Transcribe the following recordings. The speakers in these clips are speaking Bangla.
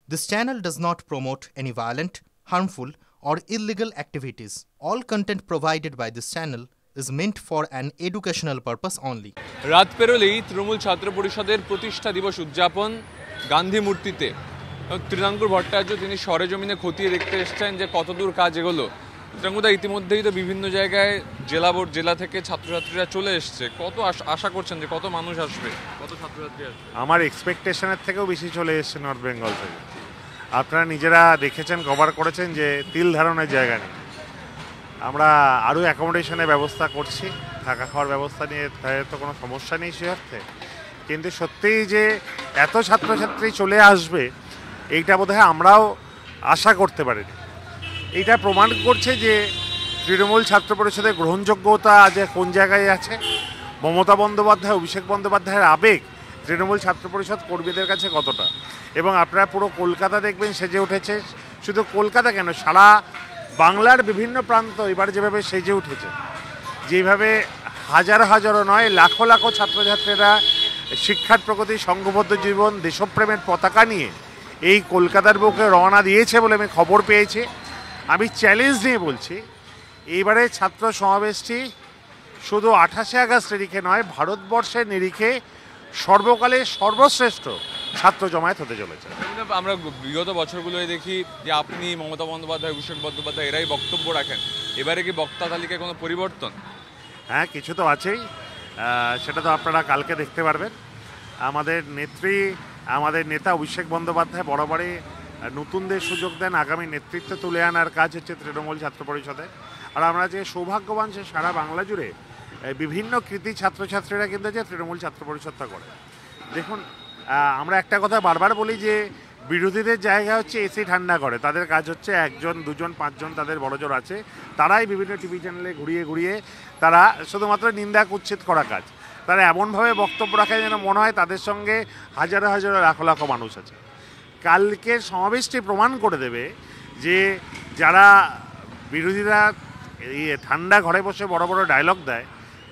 This channel does not promote any violent, harmful, or illegal activities. All content provided by this channel is meant for an educational purpose only. রাত পেরোলেই তৃণমূল ছাত্র পরিষদের প্রতিষ্ঠা দিবস উদযাপন গান্ধী মূর্তিতে। তৃণাঙ্কুর ভট্টাচার্য তিনি সরেজমিনে খতিয়ে দেখতে এসেছেন যে কতদূর কাজ এগোলো। তৃণাঙ্কুরদা, ইতিমধ্যেই তো বিভিন্ন জায়গায় জেলা থেকে ছাত্রছাত্রীরা চলে এসছে, কত আশা করছেন যে কত মানুষ আসবে, কত ছাত্রছাত্রী আসবে? আমার এক্সপেকটেশনের থেকেও বেশি চলে এসছে নর্থ বেঙ্গল থেকে। আপনারা নিজেরা দেখেছেন, কভার করেছেন যে তিল ধারণের জায়গা নেই। আমরা আরও অ্যাকোমোডেশনের ব্যবস্থা করছি, থাকা খাওয়ার ব্যবস্থা নিয়ে তো কোনো সমস্যা নেই সে অর্থে। কিন্তু সত্যিই যে এত ছাত্রছাত্রী চলে আসবে এইটা বোধহয় আমরাও আশা করতে পারিনি। এইটা প্রমাণ করছে যে তৃণমূল ছাত্র পরিষদের গ্রহণযোগ্যতা আজ কোন জায়গায় আছে। মমতা বন্দ্যোপাধ্যায়, অভিষেক বন্দ্যোপাধ্যায়ের আবেগ তৃণমূল ছাত্র পরিষদ কর্মীদের কাছে কতটা, এবং আপনারা পুরো কলকাতা দেখবেন সেজে উঠেছে। শুধু কলকাতা কেন, সারা বাংলার বিভিন্ন প্রান্ত এবার যেভাবে সেজে উঠেছে, যেভাবে হাজারো নয় লাখো লাখো ছাত্রছাত্রীরা শিক্ষার প্রগতি, সংঘবদ্ধ জীবন, দেশপ্রেমের পতাকা নিয়ে এই কলকাতার বুকে রওনা দিয়েছে বলে আমি খবর পেয়েছি। আমি চ্যালেঞ্জ নিয়ে বলছি, এইবারে ছাত্র সমাবেশটি শুধু 28শে আগস্ট নিরিখে নয়, ভারতবর্ষের নিরিখে সর্বকালে সর্বশ্রেষ্ঠ ছাত্র জমায়েত হতে চলেছে। আমরা বিগত বছরগুলোয় দেখি যে আপনি, মমতা বন্দ্যোপাধ্যায়, অভিষেক বন্দ্যোপাধ্যায় এরাই বক্তব্য রাখেন। এবারে কি বক্তা তালিকায় কোনো পরিবর্তন? হ্যাঁ, কিছু তো আছেই, সেটা তো আপনারা কালকে দেখতে পারবেন। আমাদের নেতা অভিষেক বন্দ্যোপাধ্যায় বরাবরই নতুনদের সুযোগ দেন, আগামী নেতৃত্ব তুলে আনার কাজ হচ্ছে তৃণমূল ছাত্র পরিষদের। আর আমরা যে সৌভাগ্যবান, সে সারা বাংলা জুড়ে বিভিন্ন কৃতি ছাত্রছাত্রীরা কিন্তু যে তৃণমূল ছাত্র পরিষদটা করে। দেখুন, আমরা একটা কথা বারবার বলি যে বিরোধীদের জায়গা হচ্ছে এসি ঠান্ডা করে, তাদের কাজ হচ্ছে 1 জন 2 জন 5 জন তাদের বড়জোর আছে, তারাই বিভিন্ন টিভি চ্যানেলে ঘুরিয়ে তারা শুধুমাত্র নিন্দা কুচ্ছিত করা কাজ। তারা এমনভাবে বক্তব্য রাখে যেন মনে হয় তাদের সঙ্গে হাজারো লাখো লাখো মানুষ আছে। কালকের সমাবেশটি প্রমাণ করে দেবে যে যারা বিরোধীরা এই ঠান্ডা ঘরে বসে বড় ডায়লগ দেয়,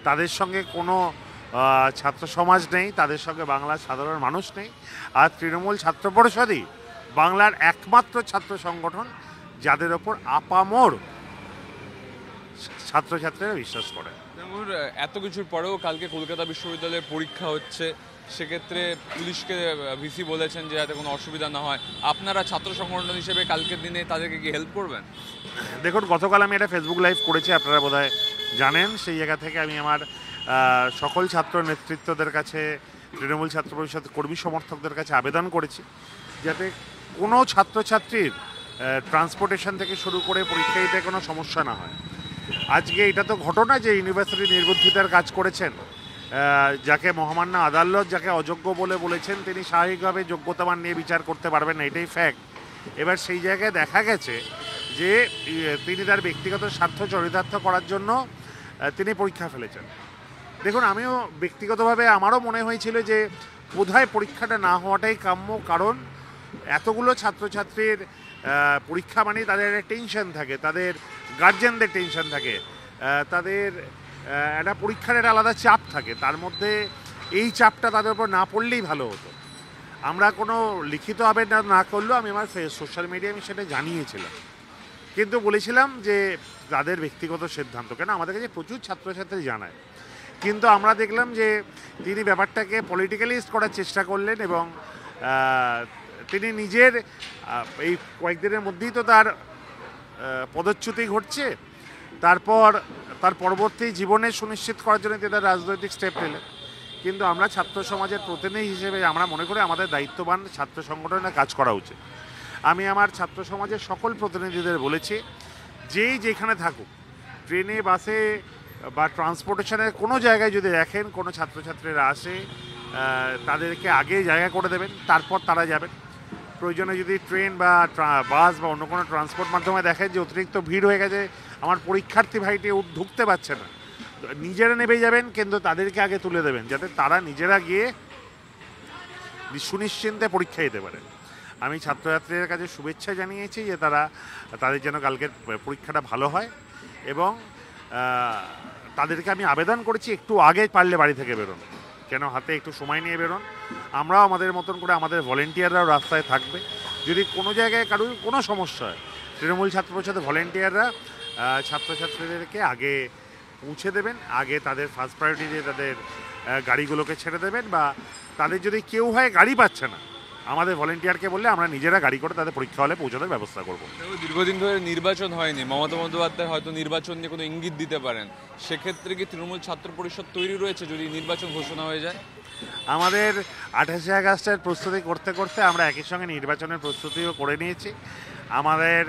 তাদের সঙ্গে কোনো ছাত্র সমাজ নেই, তাদের সঙ্গে বাংলার সাধারণ মানুষ নেই। আর তৃণমূল ছাত্র পরিষদই বাংলার একমাত্র ছাত্র সংগঠন যাদের ওপর আপামর ছাত্রছাত্রীরা বিশ্বাস করে। এত কিছুর পরেও কালকে কলকাতা বিশ্ববিদ্যালয়ের পরীক্ষা হচ্ছে, সেক্ষেত্রে পুলিশকে ভিসি বলেছেন যে যাতে কোনো অসুবিধা না হয়। আপনারা ছাত্র সংগঠন হিসেবে কালকের দিনে তাদেরকে কি হেল্প করবেন? দেখুন, গতকাল আমি একটা ফেসবুক লাইভ করেছি, আপনারা বোধহয় জানেন। সেই জায়গা থেকে আমি আমার সকল ছাত্র নেতৃত্বদের কাছে, তৃণমূল ছাত্র পরিষদ কর্মী সমর্থকদের কাছে আবেদন করেছি যাতে কোনো ছাত্রছাত্রীর ট্রান্সপোর্টেশন থেকে শুরু করে পরীক্ষা দিতে কোনো সমস্যা না হয়। আজকে এটা তো ঘটনা যে ইউনিভার্সিটি নির্বুদ্ধিতার কাজ করেছেন, যাকে মহামান্য আদালত যাকে অযোগ্য বলেছেন, তিনি স্বাভাবিকভাবে যোগ্যতামান নিয়ে বিচার করতে পারবেন না, এটাই ফ্যাক্ট। এবার সেই জায়গায় দেখা গেছে যে তিনি তার ব্যক্তিগত স্বার্থ চরিতার্থ করার জন্য তিনি পরীক্ষা ফেলেছেন। দেখুন, আমিও ব্যক্তিগতভাবে আমারও মনে হয়েছিল যে বোধহয় পরীক্ষাটা না হওয়াটাই কাম্য, কারণ এতগুলো ছাত্রছাত্রীর পরীক্ষা মানে তাদের একটা টেনশন থাকে, তাদের গার্জেনদের টেনশন থাকে, তাদের একটা পরীক্ষার একটা আলাদা চাপ থাকে। তার মধ্যে এই চাপটা তাদের উপর না পড়লেই ভালো হতো। আমরা কোনো লিখিত আবেদন না করলেও আমি আমার সোশ্যাল মিডিয়ায় আমি সেটা জানিয়েছিলাম, কিন্তু বলেছিলাম যে তাদের ব্যক্তিগত সিদ্ধান্ত। কেন, আমাদের কাছে প্রচুর ছাত্রছাত্রী জানায়, কিন্তু আমরা দেখলাম যে তিনি ব্যাপারটাকে পলিটিক্যালাইজ করার চেষ্টা করলেন, এবং তিনি নিজের এই কয়েকদিনের মধ্যেই তো তার পদচ্যুতি ঘটছে, তারপর তার পরবর্তী জীবনে সুনিশ্চিত করার জন্য তিনি তার রাজনৈতিক স্টেপ নিলেন। কিন্তু আমরা ছাত্র সমাজের প্রতিনিধি হিসেবে আমরা মনে করি আমাদের দায়িত্ববান ছাত্র সংগঠনে কাজ করা উচিত। আমি আমার ছাত্র সমাজের সকল প্রতিনিধিদের বলেছি, যেই যেখানে থাকুক, ট্রেনে, বাসে বা ট্রান্সপোর্টেশনের কোনো জায়গায় যদি দেখেন কোনো ছাত্রছাত্রীরা আসে, তাদেরকে আগে জায়গা করে দেবেন, তারপর তারা যাবেন। প্রয়োজনে যদি ট্রেন বা বাস বা অন্য কোনো ট্রান্সপোর্ট মাধ্যমে দেখেন যে অতিরিক্ত ভিড় হয়ে গেছে, আমার পরীক্ষার্থী ভাইটি ঢুকতে পারছে না, নিজেরা নেমে যাবেন, কিন্তু তাদেরকে আগে তুলে দেবেন যাতে তারা নিজেরা গিয়ে সুনিশ্চিন্তে পরীক্ষা দিতে পারে। আমি ছাত্রছাত্রীদের কাছে শুভেচ্ছা জানিয়েছি যে তাদের যেন কালকের পরীক্ষাটা ভালো হয়, এবং তাদেরকে আমি আবেদন করেছি একটু আগে পারলে বাড়ি থেকে বেরোন, কেন হাতে একটু সময় নিয়ে বেরোন। আমরাও আমাদের মতন করে, আমাদের ভলেন্টিয়াররাও রাস্তায় থাকবে, যদি কোনো জায়গায় কারোর কোনো সমস্যা হয়, তৃণমূল ছাত্র পরিষদের ভলেন্টিয়াররা ছাত্রছাত্রীদেরকে আগে পৌঁছে দেবেন, আগে তাদের ফার্স্ট প্রায়োরিটি দিয়ে তাদের গাড়িগুলোকে ছেড়ে দেবেন, বা তাদের যদি কেউ হয় গাড়ি পাচ্ছে না, আমাদের ভলেন্টিয়ারকে বললে আমরা নিজেরা গাড়ি করে তাদের পরীক্ষা হলে পৌঁছানোর ব্যবস্থা করবো। দীর্ঘদিন ধরে নির্বাচন হয়নি, মমতা বন্দ্যোপাধ্যায় হয়তো নির্বাচন নিয়ে কোনো ইঙ্গিত দিতে পারেন, সেক্ষেত্রে কি তৃণমূল ছাত্র পরিষদ তৈরি রয়েছে যদি নির্বাচন ঘোষণা হয়ে যায়? আমাদের 28শে আগস্টের প্রস্তুতি করতে করতে আমরা একই সঙ্গে নির্বাচনের প্রস্তুতিও করে নিয়েছি। আমাদের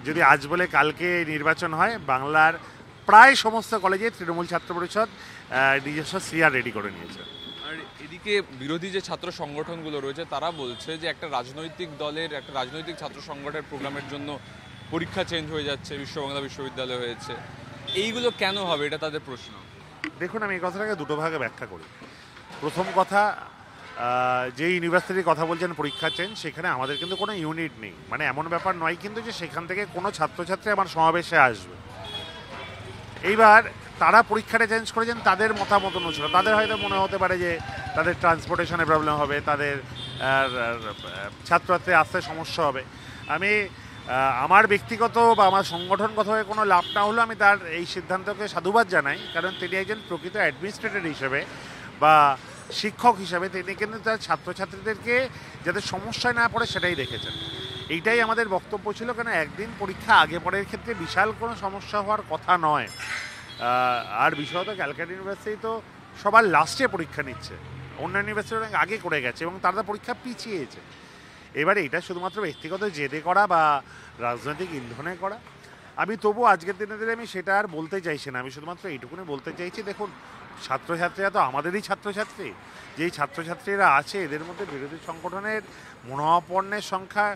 যদি আজ বলে কালকে নির্বাচন হয়, বাংলার প্রায় সমস্ত কলেজে তৃণমূল ছাত্র পরিষদ নিজস্ব সিআর রেডি করে নিয়েছে। আর এদিকে বিরোধী যে ছাত্র সংগঠনগুলো রয়েছে তারা বলছে যে একটা রাজনৈতিক দলের, একটা রাজনৈতিক ছাত্র সংগঠনের প্রোগ্রামের জন্য পরীক্ষা চেঞ্জ হয়ে যাচ্ছে, বিশ্ববাংলা বিশ্ববিদ্যালয় হয়েছে, এইগুলো কেন হবে, এটা তাদের প্রশ্ন। দেখুন, আমি এই কথাটাকে দুটো ভাগে ব্যাখ্যা করি। প্রথম কথা, যে ইউনিভার্সিটির কথা বলছেন পরীক্ষা চেঞ্জ, সেখানে আমাদের কিন্তু কোনো ইউনিট নেই, মানে এমন ব্যাপার নয় কিন্তু যে সেখান থেকে কোনো ছাত্রছাত্রী আমার সমাবেশে আসবে। এইবার তারা পরীক্ষাটা চেঞ্জ করেছেন তাদের মতামত অনুসারে, তাদের হয়তো মনে হতে পারে যে তাদের ট্রান্সপোর্টেশনে প্রবলেম হবে, তাদের ছাত্রছাত্রী আসতে সমস্যা হবে। আমি আমার ব্যক্তিগত বা আমার সংগঠনগতভাবে কোনো লাভ না হলেও আমি তার এই সিদ্ধান্তকে সাধুবাদ জানাই, কারণ তিনি একজন প্রকৃত অ্যাডমিনিস্ট্রেটর হিসেবে বা শিক্ষক হিসাবে তিনি কিন্তু তার ছাত্রছাত্রীদেরকে যাতে সমস্যায় না পড়ে সেটাই দেখেছেন। এইটাই আমাদের বক্তব্য ছিল, কেন একদিন পরীক্ষা আগে পরের ক্ষেত্রে বিশাল কোনো সমস্যা হওয়ার কথা নয়। আর বিশেষত ক্যালকাটা ইউনিভার্সিটি তো সবার লাস্টে পরীক্ষা নিচ্ছে, অন্যান্য ইউনিভার্সিটি আগে করে গেছে এবং তারা পরীক্ষা পিছিয়েছে। এবারে এটা শুধুমাত্র ব্যক্তিগত জেদে করা বা রাজনৈতিক ইন্ধনে করা। আমি তবু আজকের দিনে আমি সেটা আর বলতে চাইছি না, আমি শুধুমাত্র এইটুকুনি বলতে চাইছি, দেখুন ছাত্রছাত্রীরা তো আমাদেরই ছাত্রছাত্রী, যেই ছাত্রছাত্রীরা আছে এদের মধ্যে বিরোধী সংগঠনের মনোভাবাপন্নের সংখ্যা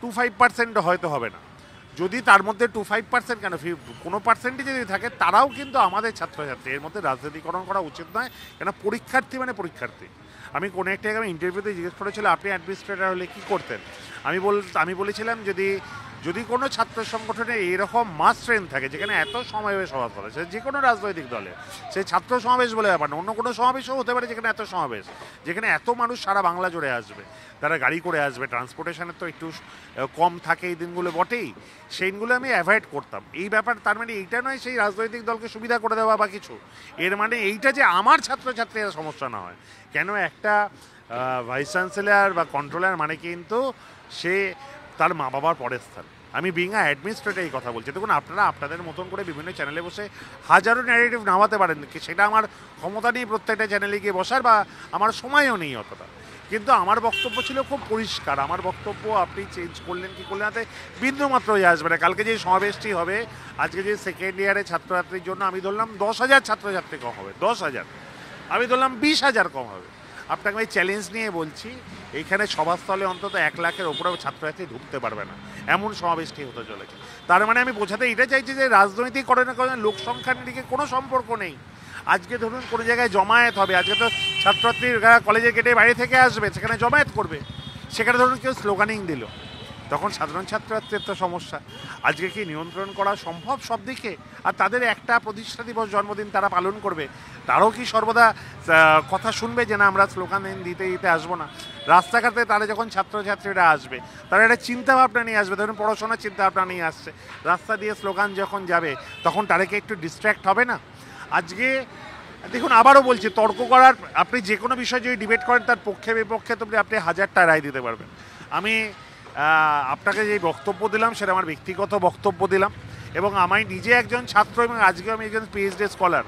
2-5% হয়তো হবে না। যদি তার মধ্যে 2-5% কেন, কোনো পার্সেন্টই যদি থাকে, তারাও কিন্তু আমাদের ছাত্রছাত্রী। এর মধ্যে রাজনীতিকরণ করা উচিত নয়, কেন পরীক্ষার্থী মানে পরীক্ষার্থী। আমি কোনো একটা জায়গায় ইন্টারভিউতে জিজ্ঞেস করেছিল আপনি অ্যাডমিনিস্ট্রেটর হলে কী করতেন, আমি বলেছিলাম যদি কোনো ছাত্র সংগঠনের এরকম মাস ট্রেন থাকে যেখানে এত সমাবেশ হওয়ার ফলে, সে যে কোনো রাজনৈতিক দলে, সে ছাত্র সমাবেশ বলে ব্যাপার না, অন্য কোনো সমাবেশও হতে পারে যেখানে এত সমাবেশ, যেখানে এত মানুষ সারা বাংলা জুড়ে আসবে, তারা গাড়ি করে আসবে, ট্রান্সপোর্টেশনের তো একটু কম থাকে এই দিনগুলো বটেই, সেইগুলো আমি অ্যাভয়েড করতাম। এই ব্যাপার তার মানে এইটা নয় সেই রাজনৈতিক দলকে সুবিধা করে দেওয়া বা কিছু, এর মানে এইটা যে আমার ছাত্রছাত্রীরা সমস্যা না হয়। কেন একটা ভাইস চ্যান্সেলর বা কন্ট্রোলার মানে কিন্তু সে তার মা বাবার পরের স্থান। আমি বিং আ অ্যাডমিনিস্ট্রেটর এই কথা বলছি। দেখুন, আপনারা আপনাদের মতন করে বিভিন্ন চ্যানেলে বসে হাজারো ন্যারেটিভ নামাতে পারেন, সেটা আমার ক্ষমতা নেই প্রত্যেকটা চ্যানেলে গিয়ে বসার, বা আমার সময়ও নেই অতটা। কিন্তু আমার বক্তব্য ছিল খুব পরিষ্কার, আমার বক্তব্য আপনি চেঞ্জ করলেন কি করলেন তাতে বিন্দুমাত্র ইয়ে আসবে না। কালকে যে সমাবেশটি হবে, আজকে যে সেকেন্ড ইয়ারে ছাত্রছাত্রীর জন্য আমি ধরলাম 10,000 ছাত্রছাত্রী কম হবে, 10,000, আমি ধরলাম 20,000 কম হবে। আপনাকে আমি চ্যালেঞ্জ নিয়ে বলছি, এইখানে সভাস্থলে অন্তত 1 লাখের ওপরেও ছাত্রছাত্রী ঢুকতে পারবে না, এমন সমাবেশটি হতে চলেছে। তার মানে আমি বোঝাতে এটা চাইছি যে রাজনৈতিকরণের লোক সংখ্যার দিকে কোনো সম্পর্ক নেই। আজকে ধরুন কোনো জায়গায় জমায়েত হবে, আজকে তো ছাত্রছাত্রীরা কলেজের গেটে বাইরে থেকে আসবে, সেখানে জমায়েত করবে, সেখানে ধরুন কেউ স্লোগানিং দিল, তখন সাধারণ ছাত্রছাত্রীর তো সমস্যা। আজকে কি নিয়ন্ত্রণ করা সম্ভব সব দিকে? আর তাদের একটা প্রতিষ্ঠা দিবস জন্মদিন তারা পালন করবে, তারাও কি সর্বদা কথা শুনবে যে না আমরা স্লোগান দিতে দিতে আসবো না? রাস্তাঘাটে তারা যখন ছাত্রছাত্রীরা আসবে, তারা একটা চিন্তাভাবনা নিয়ে আসবে, ধরুন পড়াশোনার চিন্তাভাবনা নিয়ে আসছে, রাস্তা দিয়ে স্লোগান যখন যাবে তখন তারা কি একটু ডিস্ট্র্যাক্ট হবে না? আজকে দেখুন, আবারও বলছি, তর্ক করার, আপনি যে কোনো বিষয় যদি ডিবেট করেন তার পক্ষে বিপক্ষে তো আপনি 1000টা রায় দিতে পারবেন। আমি আপনাকে যে বক্তব্য দিলাম সেটা আমার ব্যক্তিগত বক্তব্য দিলাম, এবং আমি নিজে একজন ছাত্র এবং আজকে আমি একজন পিএইচডি স্কলার।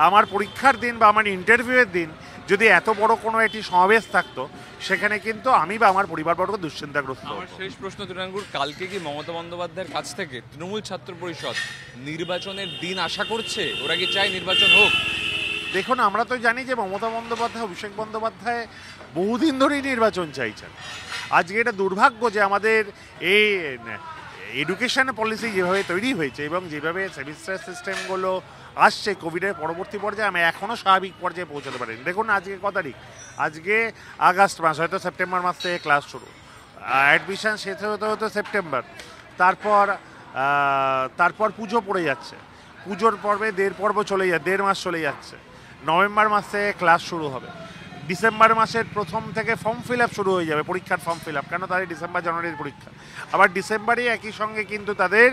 আমার পরীক্ষার দিন বা আমার ইন্টারভিউয়ের দিন যদি এত বড় কোনো একটি সমাবেশ থাকতো, সেখানে কিন্তু আমি বা আমার পরিবারবর্গ দুশ্চিন্তাগ্রস্ত। আমার শেষ প্রশ্ন তৃণাঙ্কুর, কালকে কি মমতা বন্দ্যোপাধ্যায়ের কাছ থেকে তৃণমূল ছাত্র পরিষদ নির্বাচনের দিন আশা করছে? ওরা কি চায় নির্বাচন হোক? দেখুন, আমরা তো জানি যে মমতা বন্দ্যোপাধ্যায়, অভিষেক বন্দ্যোপাধ্যায় বহুদিন ধরেই নির্বাচন চাইছেন। আজকে এটা দুর্ভাগ্য যে আমাদের এই এডুকেশন পলিসি যেভাবে তৈরি হয়েছে এবং যেভাবে সেমিস্টার সিস্টেমগুলো আসছে কোভিডের পরবর্তী পর্যায়ে, আমি এখনও স্বাভাবিক পর্যায়ে পৌঁছাতে পারিনি। দেখুন, আজকে ক তারিখ? আজকে আগস্ট মাস, হয়তো সেপ্টেম্বর মাস থেকে ক্লাস শুরু, অ্যাডমিশন শেষ হতে হতে সেপ্টেম্বর, তারপর পুজো পড়ে যাচ্ছে, পুজোর পর্বে 1.5 মাস চলে যাচ্ছে, নভেম্বর মাস থেকে ক্লাস শুরু হবে, ডিসেম্বর মাসের প্রথম থেকে ফর্ম ফিল আপ শুরু হয়ে যাবে, পরীক্ষার ফর্ম ফিল আপ, কেন তাদের ডিসেম্বর জানুয়ারির পরীক্ষা। আবার ডিসেম্বরে একই সঙ্গে কিন্তু তাদের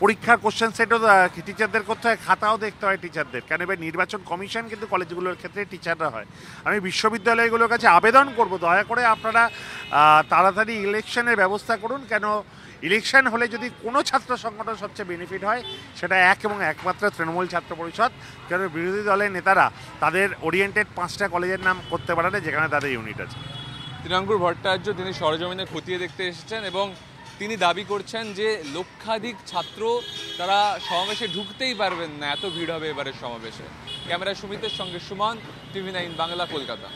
পরীক্ষার কোশ্চেন সেটও টিচারদের করতে হয়, খাতাও দেখতে হয় টিচারদের, কেন এবার নির্বাচন কমিশন কিন্তু কলেজগুলোর ক্ষেত্রে টিচাররা হয়। আমি বিশ্ববিদ্যালয়গুলোর কাছে আবেদন করব, দয়া করে আপনারা তাড়াতাড়ি ইলেকশনের ব্যবস্থা করুন, কেন ইলেকশন হলে যদি কোনো ছাত্র সংগঠন সবচেয়ে বেনিফিট হয় সেটা এক এবং একমাত্র তৃণমূল ছাত্র পরিষদ, কেন বিরোধী দলের নেতারা তাদের ওরিয়েন্টেড 5টা কলেজের নাম করতে পারে না যেখানে তাদের ইউনিট আছে। তৃণাঙ্কুর ভট্টাচার্য তিনি সরজমিনে খতিয়ে দেখতে এসেছেন এবং তিনি দাবি করছেন যে লক্ষাধিক ছাত্র তারা সমাবেশে ঢুকতেই পারবেন না, এত ভিড় হবে এবারের সমাবেশে। ক্যামেরা সুমিতের সঙ্গে সুমন, TV9 বাংলা, কলকাতা।